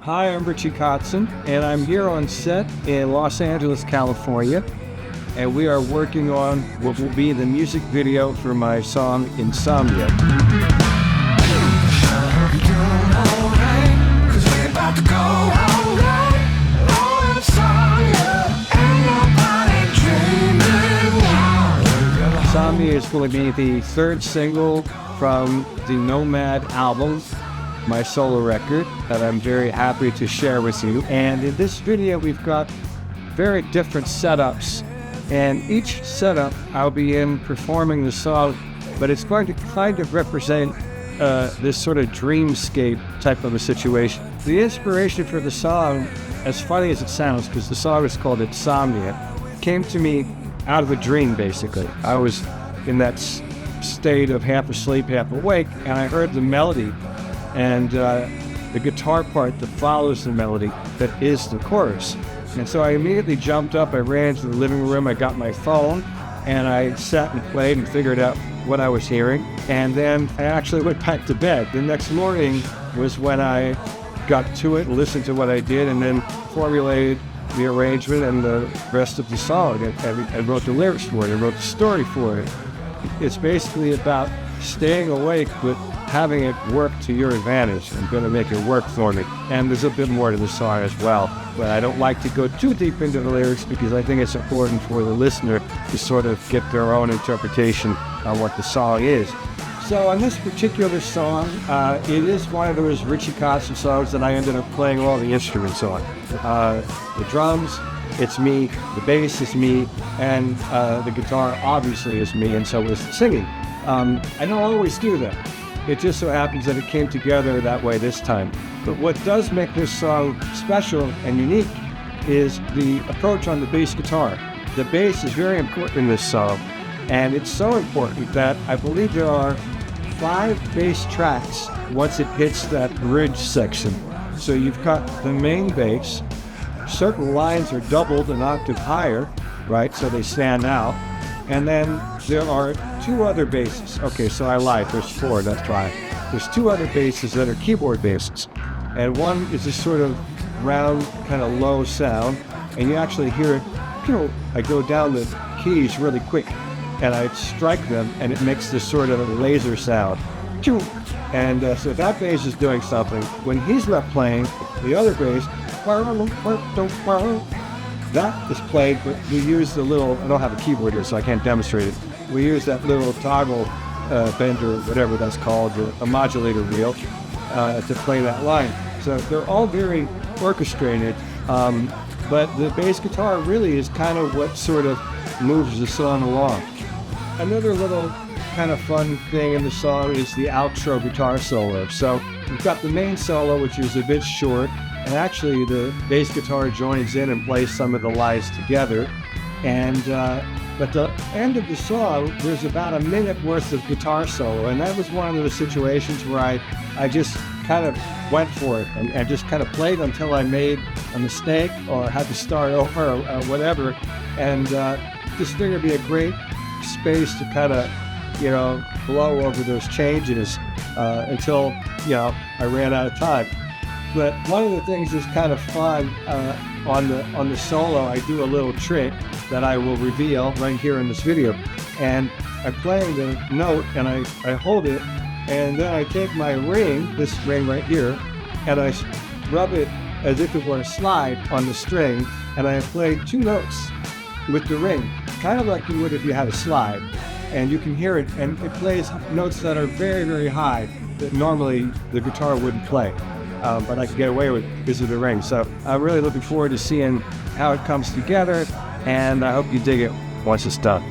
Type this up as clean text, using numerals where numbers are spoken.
Hi, I'm Richie Kotzen, and I'm here on set in Los Angeles, California, and we are working on what will be the music video for my song, Insomnia. Insomnia is going to be the third single from the Nomad album, my solo record, that I'm very happy to share with you. And in this video, we've got very different setups. And each setup, I'll be in performing the song, but it's going to kind of represent this sort of dreamscape type of a situation. The inspiration for the song, as funny as it sounds, because the song is called Insomnia, came to me out of a dream, basically. I was in that state of half asleep, half awake, and I heard the melody and the guitar part that follows the melody that is the chorus. And so I immediately jumped up, I ran to the living room, I got my phone, and I sat and played and figured out what I was hearing. And then I actually went back to bed. The next morning was when I got to it, listened to what I did, and then formulated the arrangement and the rest of the song. I wrote the lyrics for it, I wrote the story for it. It's basically about staying awake, but having it work to your advantage. I'm going to make it work for me. And there's a bit more to the song as well. But I don't like to go too deep into the lyrics because I think it's important for the listener to sort of get their own interpretation on what the song is. So on this particular song, it is one of those Richie Kotzen songs that I ended up playing all the instruments on. The drums, it's me, the bass is me, and the guitar obviously is me, and so is the singing. I don't always do that. It just so happens that it came together that way this time. But what does make this song special and unique is the approach on the bass guitar. The bass is very important in this song, and it's so important that I believe there are 5 bass tracks once it hits that bridge section. So you've got the main bass, certain lines are doubled an octave higher, right, so they stand out. And then there are 2 other basses. Okay, so I lied, there's 4, that's right. There's 2 other basses that are keyboard basses. And one is this sort of round, kind of low sound, and you actually hear it, I go down the keys really quick, and I strike them, and it makes this sort of laser sound. And so that bass is doing something. When he's not playing, the other bass, that is played, but we use the little, I don't have a keyboard here, so I can't demonstrate it. We use that little toggle bender, whatever that's called, a modulator wheel, to play that line. So they're all very orchestrated, but the bass guitar really is kind of what sort of moves the song along. Another little kind of fun thing in the song is the outro guitar solo. So we've got the main solo, which is a bit short, and actually the bass guitar joins in and plays some of the lines together. And but the end of the song, there's about a minute worth of guitar solo, and that was one of those situations where I just kind of went for it and just kind of played until I made a mistake or had to start over or whatever. And this thing would be a great space to kind of, blow over those changes until, I ran out of time. But one of the things that's kind of fun on the solo, I do a little trick that I will reveal right here in this video. And I'm playing the note and I hold it, and then I take my ring, this ring right here, and I rub it as if it were a slide on the string, and I play 2 notes with the ring, kind of like you would if you had a slide. And you can hear it, and it plays notes that are very, very high that normally the guitar wouldn't play. But I can get away with it because of the ring. So I'm really looking forward to seeing how it comes together, and I hope you dig it once it's done.